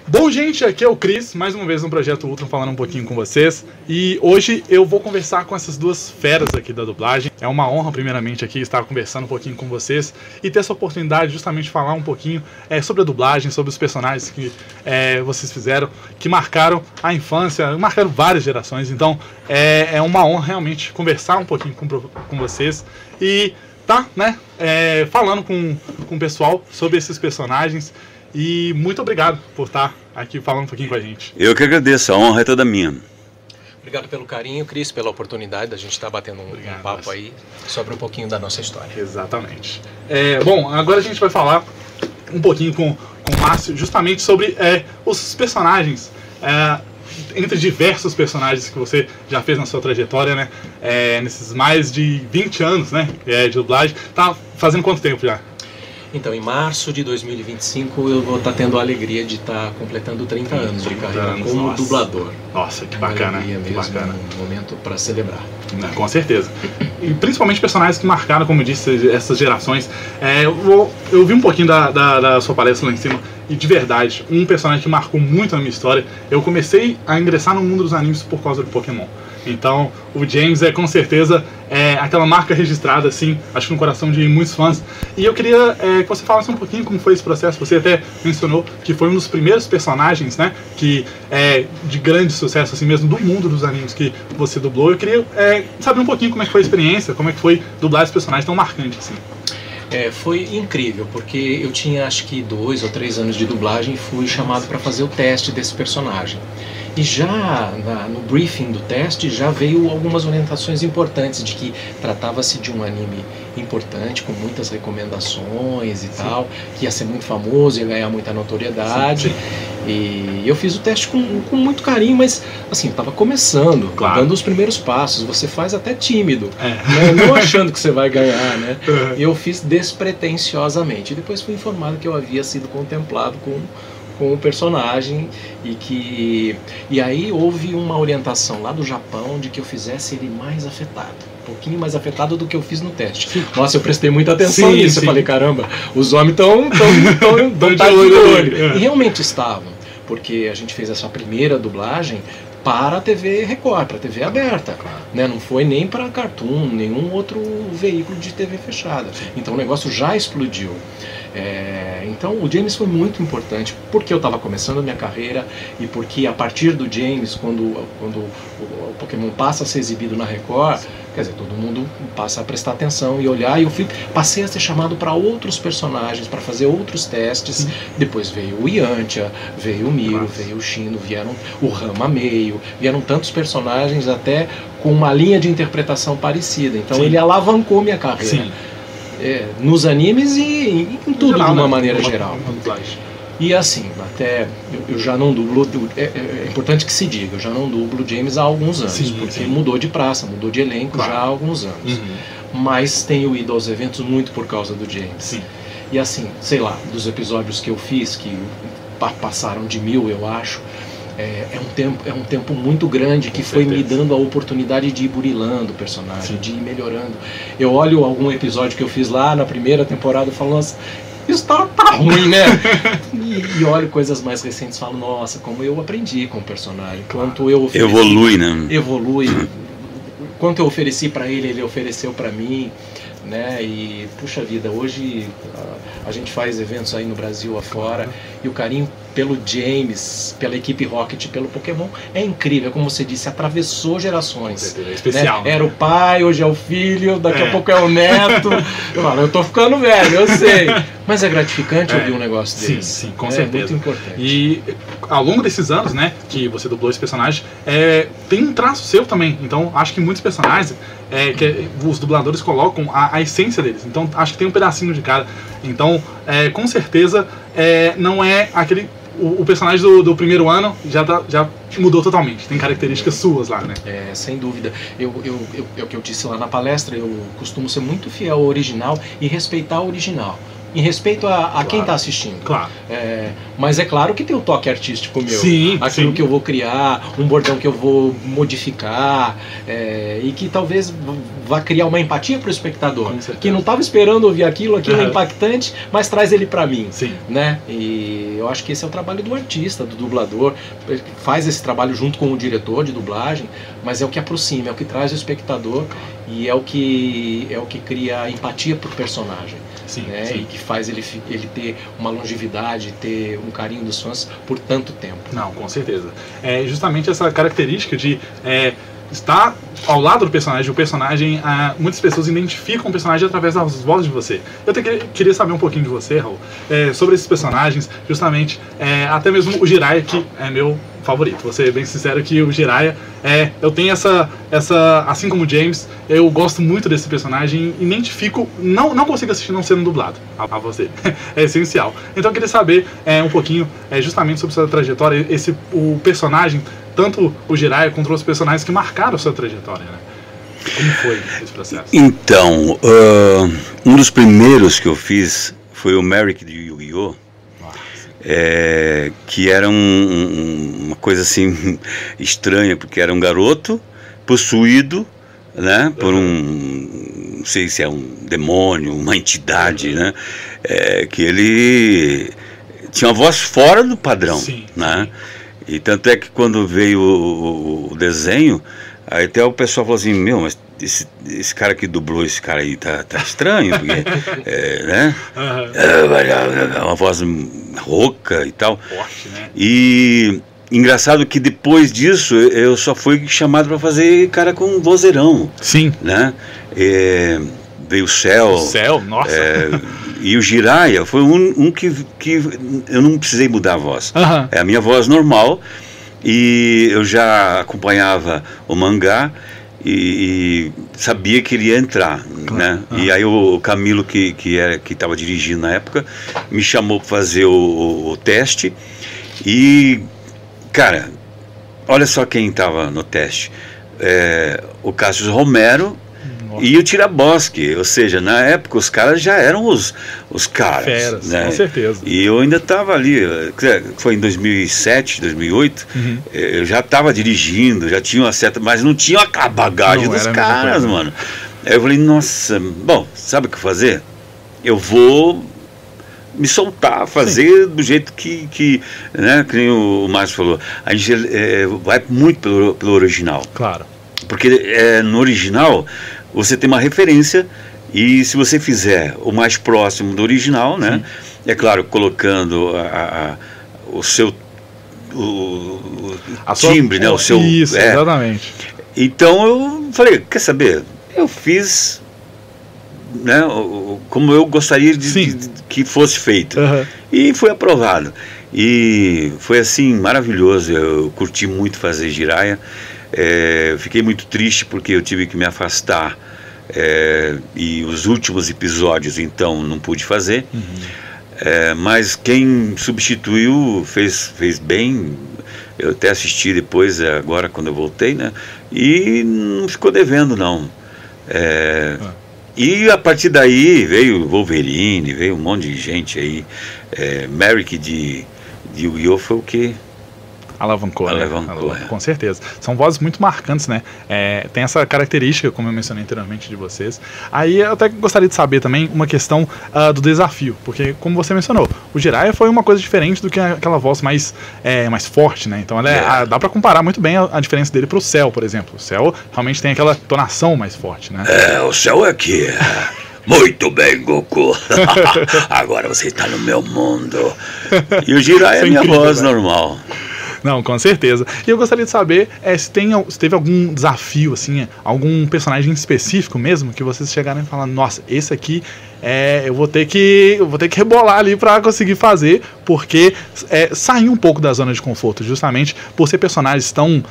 Bom, gente, aqui é o Cris, mais uma vez no Projeto Ultron falando um pouquinho com vocês. E hoje eu vou conversar com essas duas feras aqui da dublagem. É uma honra, primeiramente, aqui estar conversando um pouquinho com vocês e ter essa oportunidade justamente de falar um pouquinho sobre a dublagem, sobre os personagens que vocês fizeram, que marcaram a infância, marcaram várias gerações. Então é uma honra realmente conversar um pouquinho com vocês e falando com o pessoal sobre esses personagens. E muito obrigado por estar aqui falando um pouquinho com a gente. Eu que agradeço, a honra é toda minha. Obrigado pelo carinho, Cris, pela oportunidade da gente estar batendo um papo aí sobre um pouquinho da nossa história. Exatamente. Bom, agora a gente vai falar um pouquinho com o Márcio justamente sobre os personagens, entre diversos personagens que você já fez na sua trajetória, né? Nesses mais de 20 anos, né, de dublagem. Tá fazendo quanto tempo já? Então, em março de 2025, eu vou estar tendo a alegria de estar completando 30 anos de carreira como dublador. Nossa, que bacana, que bacana. Um momento para celebrar. Com certeza. E principalmente personagens que marcaram, como eu disse, essas gerações. Eu vi um pouquinho da sua palestra lá em cima, e de verdade, um personagem que marcou muito a minha história. Eu comecei a ingressar no mundo dos animes por causa do Pokémon. Então, o James com certeza aquela marca registrada, assim, acho que no coração de muitos fãs. E eu queria que você falasse um pouquinho como foi esse processo. Você até mencionou que foi um dos primeiros personagens, né, que de grande sucesso, assim mesmo, do mundo dos animes que você dublou. Eu queria saber um pouquinho como é que foi a experiência, como é que foi dublar esse personagem tão marcante, assim. Foi incrível, porque eu tinha acho que 2 ou 3 anos de dublagem e fui chamado para fazer o teste desse personagem. E já no briefing do teste já veio algumas orientações importantes de que tratava-se de um anime importante, com muitas recomendações e tal, que ia ser muito famoso, ia ganhar muita notoriedade. E eu fiz o teste com muito carinho, mas assim, eu estava começando, dando os primeiros passos. Você faz até tímido, né? Não achando que você vai ganhar, né? Eu fiz despretensiosamente. E depois fui informado que eu havia sido contemplado com o personagem e aí houve uma orientação lá do Japão de que eu fizesse ele mais afetado, um pouquinho mais afetado do que eu fiz no teste. Nossa, eu prestei muita atenção nisso. Eu falei, caramba, os homens estão de olho. E realmente estavam, porque a gente fez essa primeira dublagem para a TV Record, para a TV aberta, né? Não foi nem para Cartoon, nenhum outro veículo de TV fechada. Então o negócio já explodiu. Então o James foi muito importante, porque eu estava começando a minha carreira e porque a partir do James, quando o Pokémon passa a ser exibido na Record, quer dizer, todo mundo passa a prestar atenção e olhar, e eu passei a ser chamado para outros personagens, para fazer outros testes. Depois veio o Yantia, veio o Miro, veio o Shino, vieram o Rama Meio, vieram tantos personagens até com uma linha de interpretação parecida. Então ele alavancou minha carreira. Nos animes e em tudo, de uma maneira geral. E assim, até eu já não dublo, é importante que se diga, eu já não dublo James há alguns anos, porque mudou de praça, mudou de elenco já há alguns anos. Mas tenho ido aos eventos muito por causa do James. E assim, sei lá, dos episódios que eu fiz, que passaram de 1000, eu acho, é um tempo muito grande que foi me dando a oportunidade de ir burilando o personagem, de ir melhorando. Eu olho algum episódio que eu fiz lá na primeira temporada e falo, nossa, isso tá ruim, né? E olho coisas mais recentes e falo, nossa, como eu aprendi com o personagem, quanto eu ofereci, evolui, quanto eu ofereci para ele, ele ofereceu para mim, né? E puxa vida, hoje a gente faz eventos aí no Brasil afora e o carinho pelo James, pela equipe Rocket, pelo Pokémon é incrível, como você disse, atravessou gerações. É especial, né? Era o pai, hoje é o filho, daqui a pouco é o neto. Eu tô ficando velho, eu sei, mas é gratificante ouvir um negócio desse. Sim, com certeza. É muito importante. E ao longo desses anos, né, que você dublou esse personagem, tem um traço seu também. Então acho que muitos personagens que os dubladores colocam a essência deles. Então acho que tem um pedacinho de cada. Então com certeza não é aquele o personagem do primeiro ano já mudou totalmente, tem características suas lá, né? Sem dúvida. O que eu disse lá na palestra, eu costumo ser muito fiel ao original e respeitar o original. em respeito a quem está assistindo. Claro. Mas é claro que tem um toque artístico meu. Sim, aquilo que eu vou criar, um bordão que eu vou modificar, e que talvez vá criar uma empatia para o espectador, que não estava esperando ouvir aquilo é impactante, mas traz ele para mim. Sim. Né? E eu acho que esse é o trabalho do artista, do dublador. Ele faz esse trabalho junto com o diretor de dublagem, mas é o que aproxima, é o que traz o espectador e é o que cria empatia para o personagem. Sim, né? sim. E que faz ele ter uma longevidade, ter um carinho dos fãs por tanto tempo. Não, com certeza. É justamente essa característica de estar ao lado do personagem. O personagem, muitas pessoas identificam o personagem através das vozes de você. Eu queria saber um pouquinho de você, Raul, sobre esses personagens, justamente, até mesmo o Jiraiya, que é meu favorito. Vou ser bem sincero que o Jiraiya, eu tenho essa, assim como o James, eu gosto muito desse personagem, identifico, não consigo assistir não sendo dublado a você. É essencial. Então eu queria saber um pouquinho justamente sobre sua trajetória, o personagem, tanto o Jiraiya quanto os personagens que marcaram a sua trajetória, né? Como foi esse processo? Então, um dos primeiros que eu fiz foi o Merrick de Yu-Gi-Oh! Que era uma coisa assim estranha, porque era um garoto possuído, né, por não sei se é um demônio, uma entidade, né, que ele tinha uma voz fora do padrão. Sim, né, e tanto é que quando veio o desenho, aí até o pessoal falou assim, meu, mas esse cara que dublou esse cara aí tá estranho, porque, né? Uma voz rouca e tal. Forte, né? E engraçado que depois disso eu só fui chamado para fazer cara com vozeirão. Sim. Né? Veio o Cell. O Cell, nossa. E o Jiraiya foi um que eu não precisei mudar a voz. É a minha voz normal. E eu já acompanhava o mangá e sabia que ele ia entrar, né? E aí o Camilo, que estava dirigindo na época, me chamou para fazer o teste. E, cara, olha só quem estava no teste. O Cássio Romero e o Tiraboschi, ou seja, na época os caras já eram os caras. Feras, né? Com certeza. E eu ainda estava ali, foi em 2007, 2008, eu já estava dirigindo, já tinha uma certa, mas não tinha a bagagem dos caras, mano. Aí eu falei, nossa, bom, sabe o que fazer? Eu vou me soltar, fazer do jeito que né, que nem o Márcio falou, a gente vai muito pelo original. Claro. Porque no original você tem uma referência e se você fizer o mais próximo do original, né? É claro, colocando o seu timbre, né? O seu, isso, exatamente. Então eu falei, quer saber? Eu fiz, né? Como eu gostaria que fosse feito. E foi aprovado. E foi assim, maravilhoso. Eu curti muito fazer Jiraiya. Fiquei muito triste porque eu tive que me afastar e os últimos episódios então não pude fazer, mas quem substituiu fez bem. Eu até assisti depois, agora quando eu voltei, né, e não ficou devendo não. E a partir daí veio Wolverine, veio um monte de gente aí. Merrick de Yu-Gi-Oh! Foi o que Alavancou, Alavancou, com certeza. São vozes muito marcantes, né? Tem essa característica, como eu mencionei anteriormente, de vocês. Aí eu até gostaria de saber também uma questão do desafio, porque, como você mencionou, o Jiraiya foi uma coisa diferente do que aquela voz mais forte, né? Então dá pra comparar muito bem a diferença dele pro Cell, por exemplo. O Cell realmente tem aquela tonação mais forte, né? O Cell é aqui. Muito bem, Goku. Agora você está no meu mundo. E o Jiraiya é minha voz normal. Não, com certeza. E eu gostaria de saber se teve algum desafio, assim, algum personagem específico mesmo, que vocês chegaram e falaram, nossa, esse aqui eu vou ter que rebolar ali pra conseguir fazer, porque sair um pouco da zona de conforto, justamente por ser personagens tão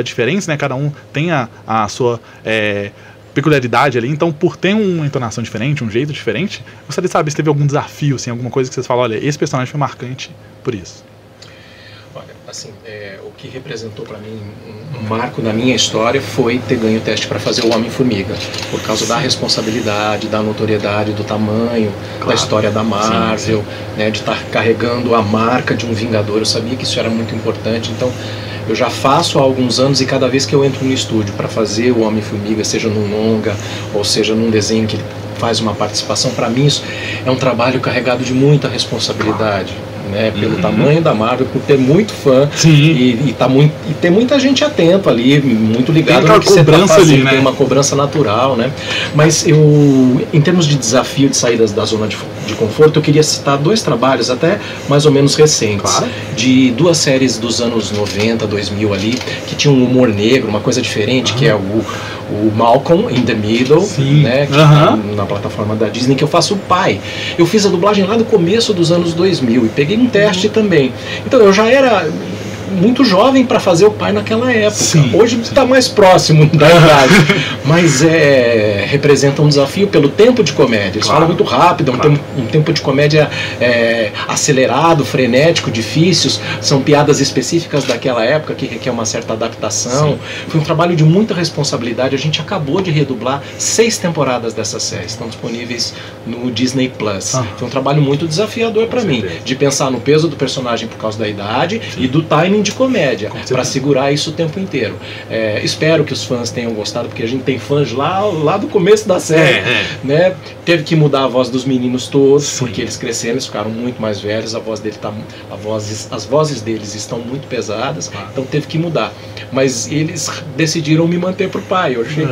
diferentes, né? Cada um tem a sua peculiaridade ali, então por ter uma entonação diferente, um jeito diferente, gostaria de saber se teve algum desafio, assim, alguma coisa que vocês falam, olha, esse personagem foi marcante por isso. Olha, assim, o que representou para mim um marco da minha história foi ter ganho o teste para fazer o Homem-Formiga, por causa da responsabilidade, da notoriedade, do tamanho, da história da Marvel, né, de estar carregando a marca de um Vingador. Eu sabia que isso era muito importante, então eu já faço há alguns anos, e cada vez que eu entro no estúdio para fazer o Homem-Formiga, seja num longa ou seja num desenho que ele faz uma participação, para mim isso é um trabalho carregado de muita responsabilidade. Né, pelo tamanho da Marvel, por ter muito fã e ter muita gente atento ali, muito ligado no que você está fazendo, ali, né? Tem uma cobrança natural, né? Mas eu, em termos de desafio de saídas da zona de conforto, eu queria citar 2 trabalhos até mais ou menos recentes, de 2 séries dos anos 90, 2000 ali, que tinham um humor negro, uma coisa diferente, que é o Malcolm in the Middle, né, que tá na plataforma da Disney, que eu faço o pai. Eu fiz a dublagem lá no começo dos anos 2000 e peguei um teste também. Então eu já era muito jovem para fazer o pai naquela época. Hoje está mais próximo da idade, mas representa um desafio pelo tempo de comédia. Eles falam muito rápido, um tempo de comédia acelerado, frenético, difícil. São piadas específicas daquela época que requer uma certa adaptação. Foi um trabalho de muita responsabilidade. A gente acabou de redublar 6 temporadas dessa série, estão disponíveis no Disney Plus. Foi um trabalho muito desafiador para mim, de pensar no peso do personagem por causa da idade e do timing de comédia, para segurar isso o tempo inteiro. Espero que os fãs tenham gostado, porque a gente tem fãs lá do começo da série, né? Teve que mudar a voz dos meninos todos, porque eles cresceram, eles ficaram muito mais velhos, as vozes deles estão muito pesadas, então teve que mudar. Mas eles decidiram me manter pro pai. Eu achei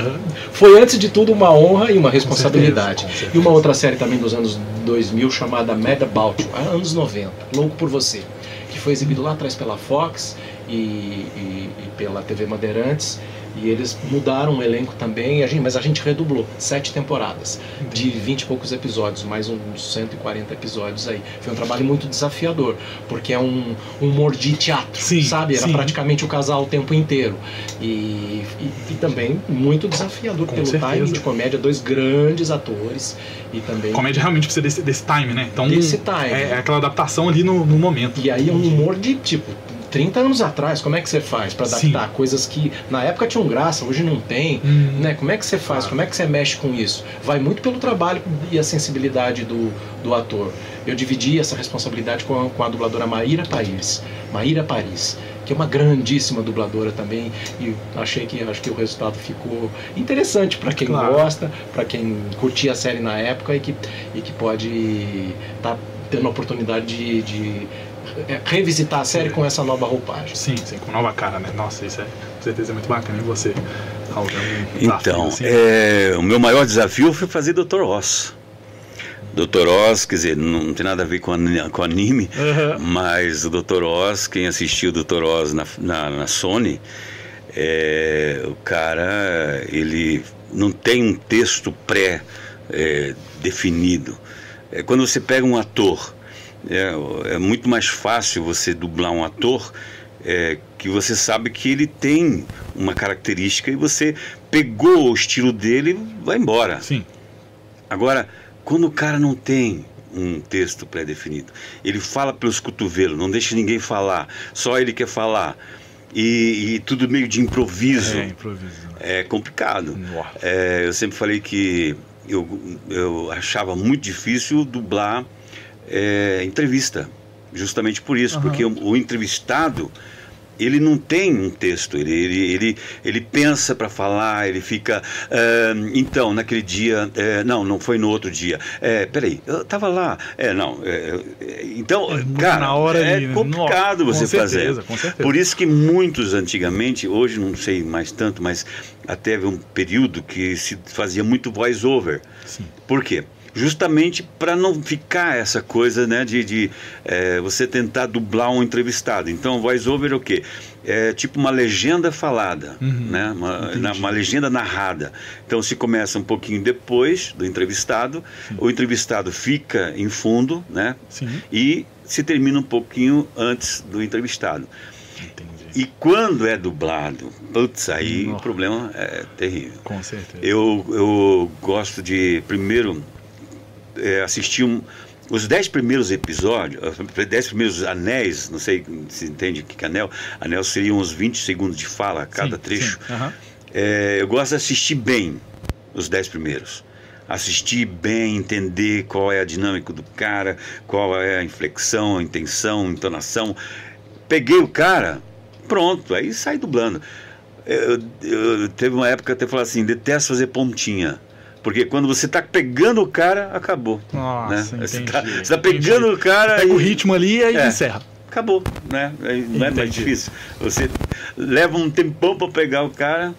foi, antes de tudo, uma honra e uma responsabilidade. Com certeza. E uma outra série também dos anos 2000, chamada Mad About You, anos 90, Louco por Você, que foi exibido lá atrás pela Fox e pela TV Bandeirantes, e eles mudaram o elenco também, mas a gente redublou 7 temporadas, de 20 e poucos episódios, mais uns 140 episódios aí. Foi um trabalho muito desafiador, porque é um humor de teatro, sabe? Era praticamente o casal o tempo inteiro. E também muito desafiador, pelo timing de comédia, 2 grandes atores. E também comédia realmente precisa desse time, né? Então, desse time. É aquela adaptação ali no momento. E aí é um humor de tipo 30 anos atrás, como é que você faz para adaptar coisas que na época tinham graça, hoje não tem, né? Como é que você faz? Como é que você mexe com isso? Vai muito pelo trabalho e a sensibilidade do ator. Eu dividi essa responsabilidade com a dubladora Maíra Paris, que é uma grandíssima dubladora também, e acho que o resultado ficou interessante para quem gosta, para quem curtia a série na época e que pode estar tendo a oportunidade de revisitar a série com essa nova roupagem. Sim, com nova cara, né? Nossa, isso com certeza é muito bacana. E você, Raul? Então, o meu maior desafio foi fazer Dr. Oz. Dr. Oz, quer dizer, não tem nada a ver com anime, mas o Dr. Oz, quem assistiu o Dr. Oz na Sony, o cara, ele não tem um texto pré-definido. Quando você pega um ator, é muito mais fácil você dublar um ator que você sabe que ele tem uma característica e você pegou o estilo dele e vai embora. Agora, quando o cara não tem um texto pré-definido, ele fala pelos cotovelos, não deixa ninguém falar, só ele quer falar, e tudo meio de improviso. É complicado. Eu sempre falei que eu achava muito difícil dublar entrevista, justamente por isso, porque o entrevistado, ele não tem um texto, ele pensa para falar, ele fica, então, naquele dia, não foi no outro dia, peraí, eu tava lá, então, cara, na hora é complicado você fazer. Com certeza. Por isso que muitos antigamente, hoje não sei mais tanto, mas até teve um período que se fazia muito voice-over. Por quê? Justamente para não ficar essa coisa, né, de você tentar dublar um entrevistado. Então, voice-over é o quê? É tipo uma legenda falada, né? Uma legenda narrada. Então, se começa um pouquinho depois do entrevistado, o entrevistado fica em fundo, né? E se termina um pouquinho antes do entrevistado. E quando é dublado, aí o problema é terrível. Com certeza. Eu gosto de, primeiro, assistir os 10 primeiros episódios, 10 primeiros anéis, não sei se entende o que é anel. Anel seriam uns 20 segundos de fala a cada trecho. Eu gosto de assistir bem os 10 primeiros. Assistir bem, entender qual é a dinâmica do cara, qual é a inflexão, a intenção, a entonação. Peguei o cara, pronto, aí sai dublando. Eu teve uma época até falar assim, detesto fazer pontinha. Porque quando você está pegando o cara, acabou. Nossa, né? Você está pegando o cara... Pega o ritmo ali e aí encerra. Acabou, né? Não é mais difícil. Você leva um tempão para pegar o cara...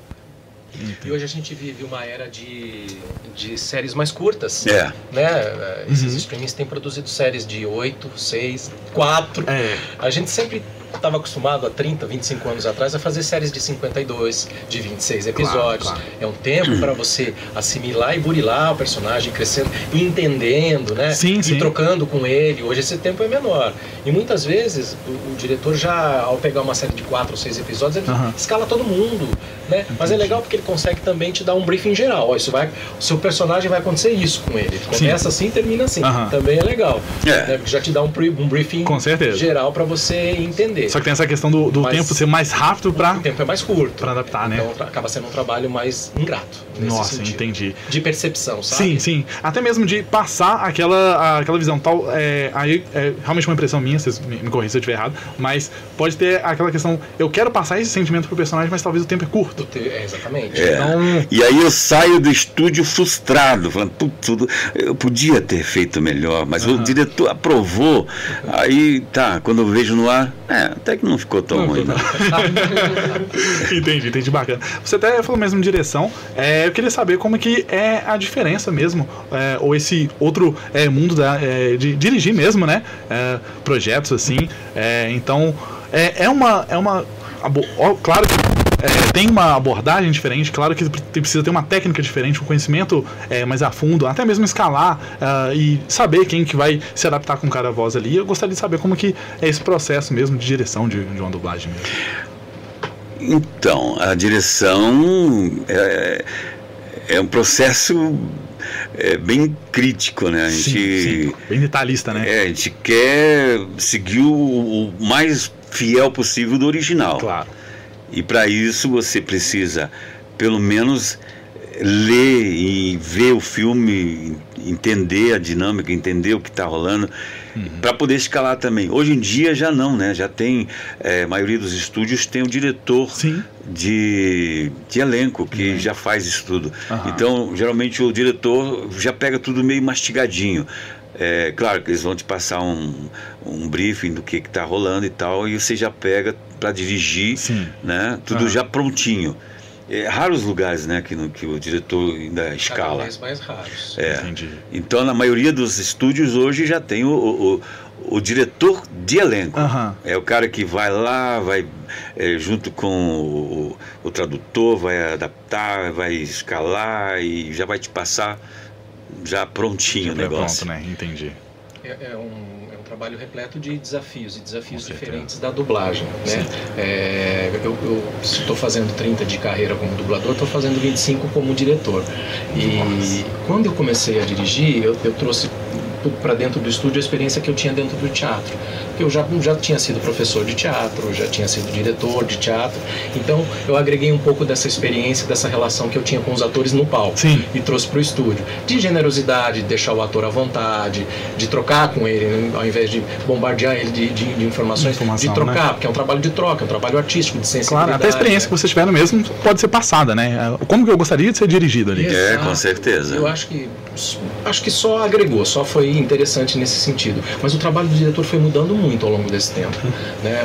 E hoje a gente vive uma era de séries mais curtas. Né? Esses streamings têm produzido séries de 8, 6, 4. A gente sempre estava acostumado há 30, 25 anos atrás a fazer séries de 52, de 26 episódios. Claro. É um tempo para você assimilar e burilar o personagem, crescendo e entendendo, né? E trocando com ele. Hoje esse tempo é menor. E muitas vezes o diretor já, ao pegar uma série de 4 ou 6 episódios, ele escala todo mundo, né? Mas é legal porque ele consegue também te dar um briefing geral. Ó, o seu personagem vai acontecer isso com ele. Começa assim e termina assim. Também é legal. Né? Porque já te dá um briefing geral para você entender. Só que tem essa questão do tempo ser mais rápido para... O tempo é mais curto. Para adaptar, né? Então acaba sendo um trabalho mais ingrato. Nossa, sentido. Entendi. De percepção, sabe? Sim. Até mesmo de passar aquela visão. Aí é realmente uma impressão minha, vocês me corrigem se eu estiver errado, mas pode ter aquela questão, eu quero passar esse sentimento pro personagem, mas talvez o tempo é curto. Exatamente. Então... E aí eu saio do estúdio frustrado, falando, putz, eu podia ter feito melhor, mas o diretor aprovou. Aí, quando eu vejo no ar, até que não ficou tão ruim. Entendi, bacana. Você até falou mesmo de direção, eu queria saber como que é a diferença mesmo, ou esse outro mundo de dirigir mesmo, né? Projetos assim, então claro que tem uma abordagem diferente, claro que precisa ter uma técnica diferente, um conhecimento mais a fundo, até mesmo escalar e saber quem que vai se adaptar com cada voz ali. Eu gostaria de saber como que é esse processo mesmo de direção de uma dublagem mesmo. Então, a direção é um processo bem crítico, né? A gente, bem detalhista, né? A gente quer seguir o mais fiel possível do original. Claro. E para isso você precisa, pelo menos, ler e ver o filme, entender a dinâmica, entender o que está rolando, para poder escalar também. Hoje em dia já não, né? Já tem, a maioria dos estúdios tem um diretor de elenco que já faz isso tudo. Então, geralmente o diretor já pega tudo meio mastigadinho. Claro que eles vão te passar um briefing do que está rolando e tal, e você já pega para dirigir, né? Tudo já prontinho. Raros lugares, né, que o diretor ainda escala. Cada vez mais raros. Entendi. Então, na maioria dos estúdios hoje já tem o diretor de elenco. É o cara que vai lá, vai junto com o tradutor, vai adaptar, vai escalar e já vai te passar já prontinho o negócio. Pronto, né? Entendi. É um trabalho repleto de desafios diferentes da dublagem, né? Eu estou fazendo 30 de carreira como dublador, estou fazendo 25 como diretor. E quando eu comecei a dirigir, eu trouxe para dentro do estúdio a experiência que eu tinha dentro do teatro. Porque eu já tinha sido professor de teatro, já tinha sido diretor de teatro, então eu agreguei um pouco dessa experiência, dessa relação que eu tinha com os atores no palco e trouxe para o estúdio. De generosidade, de deixar o ator à vontade, de trocar com ele, ao invés de bombardear ele de informações, de trocar, né? Porque é um trabalho de troca, é um trabalho artístico, de sensibilidade. Claro, até a experiência que vocês tiveram mesmo pode ser passada, né? Como que eu gostaria de ser dirigido ali? Com certeza. Eu acho que só agregou, só foi interessante nesse sentido. Mas o trabalho do diretor foi mudando muito ao longo desse tempo, né?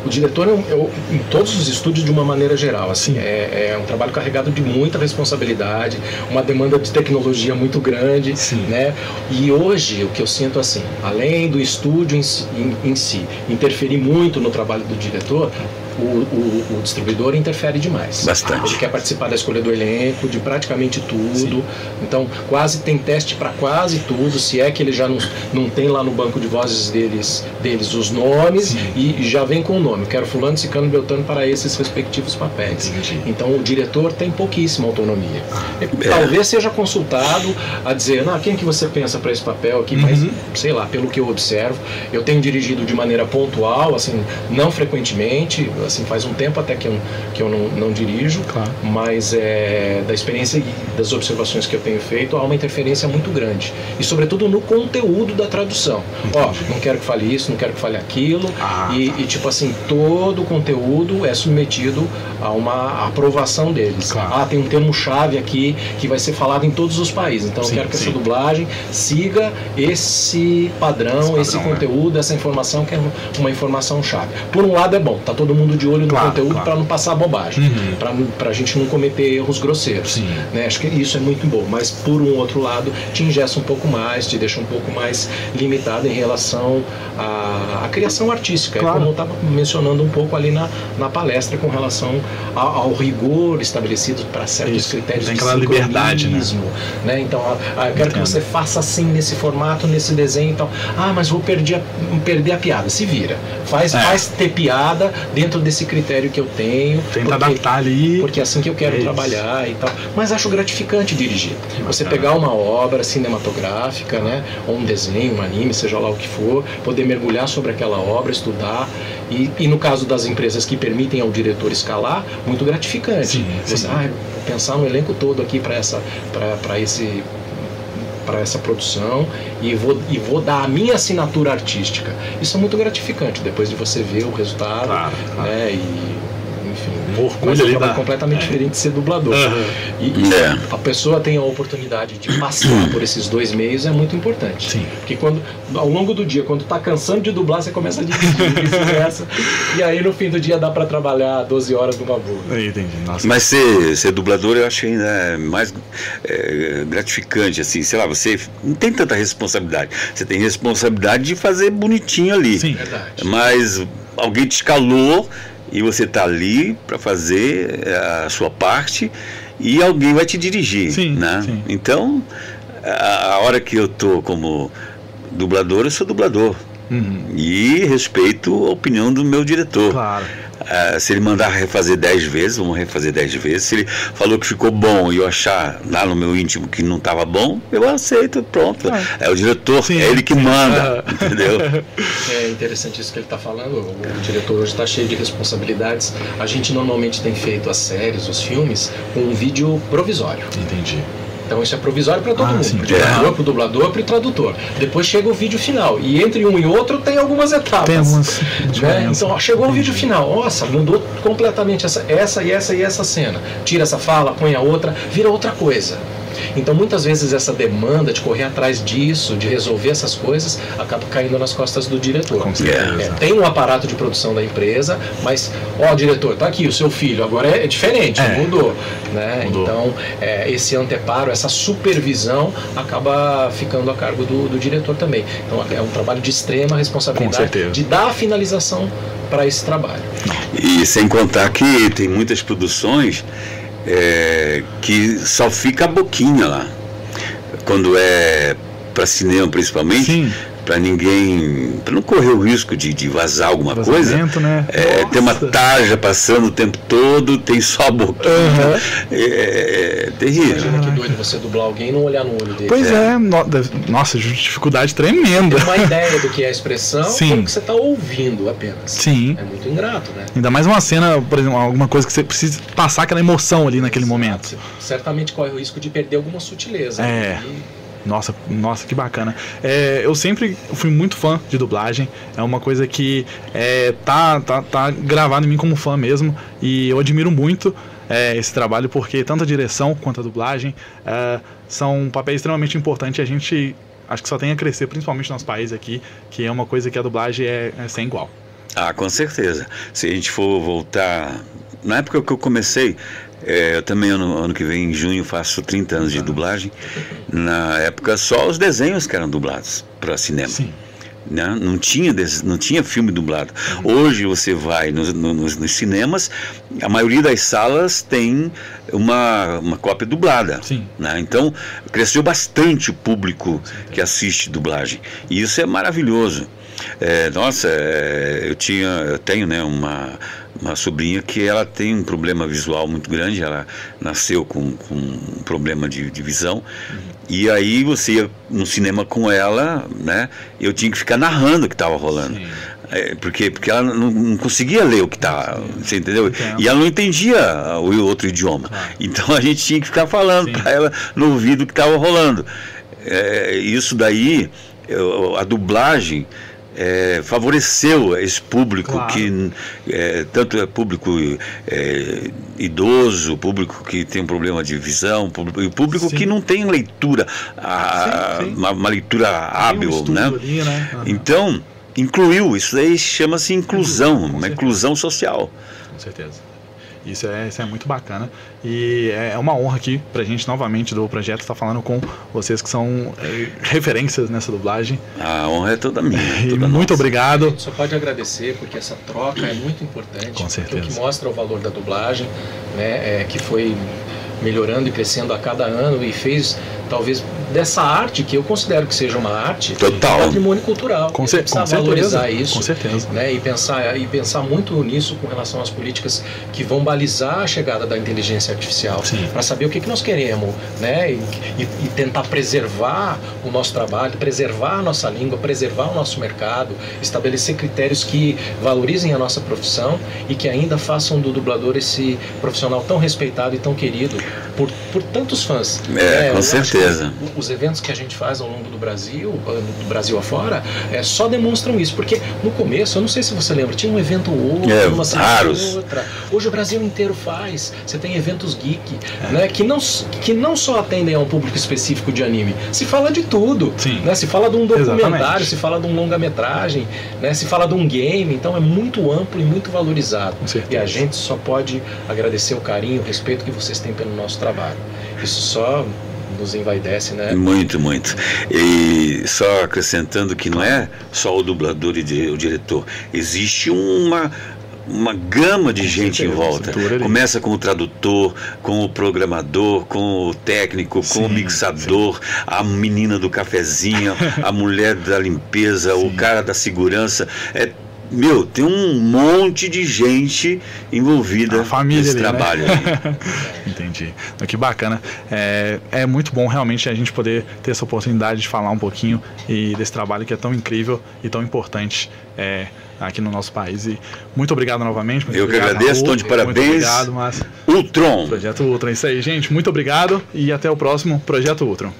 O diretor em todos os estúdios de uma maneira geral, assim, é um trabalho carregado de muita responsabilidade, uma demanda de tecnologia muito grande, né? E hoje o que eu sinto assim, além do estúdio em si interferir muito no trabalho do diretor, o distribuidor interfere demais. Bastante. Ele quer participar da escolha do elenco, de praticamente tudo. Sim. Então, quase tem teste para quase tudo, se é que ele já não tem lá no banco de vozes deles os nomes, e já vem com o nome. Quero fulano, ciclano, beltrano para esses respectivos papéis. Entendi. Então, o diretor tem pouquíssima autonomia. Talvez seja consultado a dizer, quem que você pensa para esse papel aqui? Mas, sei lá, pelo que eu observo, eu tenho dirigido de maneira pontual, assim, não frequentemente, assim, faz um tempo até que eu não dirijo, claro. Mas da experiência e das observações que eu tenho feito, há uma interferência muito grande. E sobretudo no conteúdo da tradução. Não quero que fale isso, não quero que fale aquilo. E tipo assim, todo o conteúdo é submetido a uma aprovação deles. Claro. Tem um termo-chave aqui que vai ser falado em todos os países. Então eu quero que essa dublagem siga esse padrão, esse conteúdo, essa informação, que é uma informação-chave. Por um lado é bom, tá todo mundo de olho no conteúdo para não passar bobagem, para a gente não cometer erros grosseiros. Né? Acho que isso é muito bom, mas por um outro lado te engessa um pouco mais, te deixa um pouco mais limitado em relação à criação artística. Claro. Como eu estava mencionando um pouco ali na palestra com relação ao rigor estabelecido para certos critérios de liberdade, né? Então, eu quero que você faça assim, nesse formato, nesse desenho e tal. Mas vou perder a piada. Se vira. Faz ter piada dentro desse critério que eu tenho. Tenta adaptar ali. Porque é assim que eu quero trabalhar e tal. Mas acho gratificante dirigir. Você pegar uma obra cinematográfica, né? Ou um desenho, um anime, seja lá o que for, poder mergulhar sobre aquela obra, estudar. E no caso das empresas que permitem ao diretor escalar, muito gratificante. Você, pensar no elenco todo aqui para essa produção e vou dar a minha assinatura artística. Isso é muito gratificante, depois de você ver o resultado, né? E, enfim, mas é completamente diferente de ser dublador. E a pessoa tem a oportunidade de passar por esses dois meios, é muito importante. Porque ao longo do dia, quando tá cansando de dublar, você começa a dirigir, vice-versa. E aí no fim do dia dá para trabalhar 12 horas numa boa. Entendi. Nossa. Mas ser dublador eu acho ainda mais gratificante, assim, sei lá, você não tem tanta responsabilidade. Você tem responsabilidade de fazer bonitinho ali. Verdade. Mas alguém te escalou e você está ali para fazer a sua parte e alguém vai te dirigir, né? Então, a hora que eu tô como dublador, eu sou dublador. E respeito a opinião do meu diretor. Claro. Se ele mandar refazer 10 vezes, vamos refazer 10 vezes. Se ele falou que ficou bom e eu achar lá no meu íntimo que não estava bom, eu aceito, pronto. É o diretor, é ele que manda, entendeu? É interessante isso que ele está falando. O diretor hoje está cheio de responsabilidades. A gente normalmente tem feito as séries, os filmes, com um vídeo provisório. Entendi. Então isso é provisório para todo mundo, para o dublador, para o tradutor. Depois chega o vídeo final, e entre um e outro tem algumas etapas. Tem algumas Então chegou o vídeo final, nossa, mudou completamente essa cena. Tira essa fala, põe a outra, vira outra coisa. Então muitas vezes essa demanda de correr atrás disso, de resolver essas coisas, acaba caindo nas costas do diretor. Tem um aparato de produção da empresa, mas, diretor, tá aqui o seu filho, agora é diferente, mudou. Né? Então esse anteparo, essa supervisão acaba ficando a cargo do diretor também. Então é um trabalho de extrema responsabilidade de dar a finalização para esse trabalho. E sem contar que tem muitas produções que só fica a boquinha lá, quando é para cinema principalmente, para ninguém, para não correr o risco de vazar alguma coisa, né? Tem uma tarja passando o tempo todo, tem só a boquinha, é terrível. Imagina que doido você dublar alguém e não olhar no olho dele. Pois nossa, dificuldade tremenda. Tem uma ideia do que é a expressão, como que você está ouvindo apenas. É muito ingrato, né? Ainda mais uma cena, por exemplo, alguma coisa que você precisa passar aquela emoção ali naquele momento. Você certamente corre o risco de perder alguma sutileza. Nossa, que bacana. Eu sempre fui muito fã de dublagem. É uma coisa que tá gravado em mim como fã mesmo. E eu admiro muito esse trabalho, porque tanto a direção quanto a dublagem são papéis extremamente importantes. E a gente acho que só tem a crescer, principalmente no nosso país aqui, que é uma coisa que a dublagem é sem igual. Com certeza. Se a gente for voltar, na época que eu comecei, eu também ano que vem, em junho, faço 30 anos de dublagem. Na época só os desenhos que eram dublados para cinema. né? Não tinha filme dublado. Hoje você vai nos cinemas, a maioria das salas tem uma cópia dublada, né? Então cresceu bastante o público que assiste dublagem, e isso é maravilhoso. Eu tenho, né, uma sobrinha que ela tem um problema visual muito grande. Ela nasceu com um problema de visão, e aí você ia no cinema com ela, né? Eu tinha que ficar narrando o que estava rolando. Porque ela não conseguia ler o que estava, você entendeu? E ela não entendia o outro idioma. Então a gente tinha que ficar falando para ela no ouvido o que estava rolando. Isso daí, a dublagem favoreceu esse público, que tanto é público idoso, público que tem um problema de visão, e público que não tem leitura, uma leitura hábil, né? Ali, né? Então incluiu, isso aí chama-se inclusão, uma inclusão social. Com certeza. Isso é muito bacana, e é uma honra aqui pra gente novamente do projeto estar falando com vocês que são referências nessa dublagem. A honra é toda minha. Muito obrigado. A gente só pode agradecer, porque essa troca é muito importante. Com certeza. O que mostra o valor da dublagem, né, que foi melhorando e crescendo a cada ano, e fez talvez dessa arte, que eu considero que seja uma arte, total, patrimônio cultural. Com certeza, valorizar isso, com certeza, né, e pensar muito nisso com relação às políticas que vão balizar a chegada da inteligência artificial, para saber o que nós queremos, né, e tentar preservar o nosso trabalho, preservar a nossa língua, preservar o nosso mercado, estabelecer critérios que valorizem a nossa profissão e que ainda façam do dublador esse profissional tão respeitado e tão querido por tantos fãs. Com certeza. Os eventos que a gente faz ao longo do Brasil afora, só demonstram isso, porque no começo, eu não sei se você lembra, tinha um evento ou outro, uma cidade ou outra. Hoje o Brasil inteiro faz. Você tem eventos geek, né, que não só atendem a um público específico de anime, se fala de tudo, né, se fala de um documentário, se fala de um longa-metragem, né, se fala de um game, então é muito amplo e muito valorizado. E a gente só pode agradecer o carinho, o respeito que vocês têm pelo nosso trabalho. Isso só nos envaidece, né? Muito, muito. E só acrescentando que não é só o dublador e o diretor. Existe uma gama de gente em volta. Começa com o tradutor, com o programador, com o técnico, com o mixador, a menina do cafezinho, a mulher da limpeza, o cara da segurança. Tem um monte de gente envolvida nesse trabalho, né? Entendi. Que bacana. É muito bom realmente a gente poder ter essa oportunidade de falar um pouquinho desse trabalho que é tão incrível e tão importante aqui no nosso país. E muito obrigado novamente. Eu que agradeço, estou de parabéns. Muito obrigado, Márcio. Ultron. Projeto Ultron. Isso aí, gente. Muito obrigado e até o próximo Projeto Ultron.